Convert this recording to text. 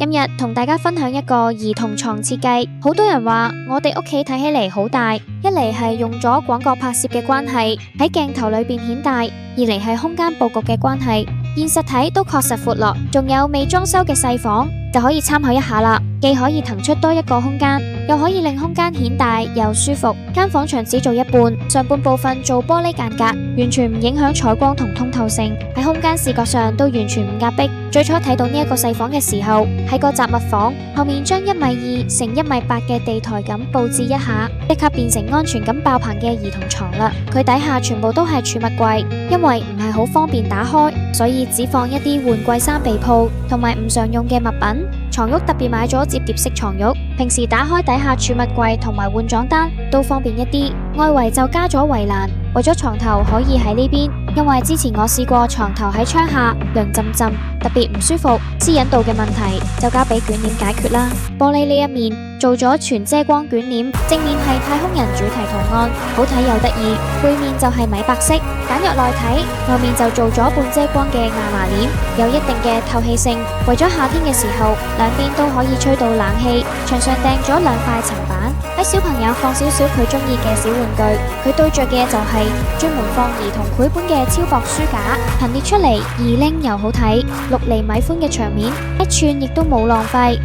今日同大家分享一個兒童床設計。好多人話我哋屋企睇起嚟好大，一嚟係用咗廣角拍攝嘅關係，喺鏡頭裏邊顯大；二嚟係空間佈局嘅關係，現實睇都確實闊落。仲有未裝修嘅細房就可以參考一下啦，既可以騰出多一個空間，又可以令空間顯大又舒服。間房牆紙做一半，上半部分做玻璃間隔，完全唔影響採光同通透性，喺空間視覺上都完全唔壓迫。最初睇到呢一個細房嘅時候，喺個雜物房後面將1.2米乘1.8米嘅地台咁佈置一下，即刻變成安全感爆棚嘅兒童床啦。佢底下全部都係儲物櫃，因為唔係好方便打開，所以只放一啲換季衫被鋪同埋唔常用嘅物品。床褥特別買咗摺疊式床褥，平時打開底下儲物櫃同埋換裝單都方便一啲。外圍就加咗圍欄，為咗床頭可以喺呢邊，因為之前我試過床頭喺窗下涼浸浸，特別唔舒服，私隱度嘅問題就交俾捲簾解決啦。玻璃呢一面做咗全遮光捲簾，正面係太空人主題圖案，好睇又得意；背面就係米白色，簡約內睇。外面就做咗半遮光嘅亞麻簾，有一定嘅透氣性，為咗夏天嘅時候兩邊都可以吹到冷氣。牆上訂咗2塊層板，俾小朋友放少少佢中意嘅小玩具。佢對着嘅就係專門放兒童繪本嘅超薄書架，陳列出嚟易拎又好睇，6厘米寬嘅牆面，1寸亦都冇浪費。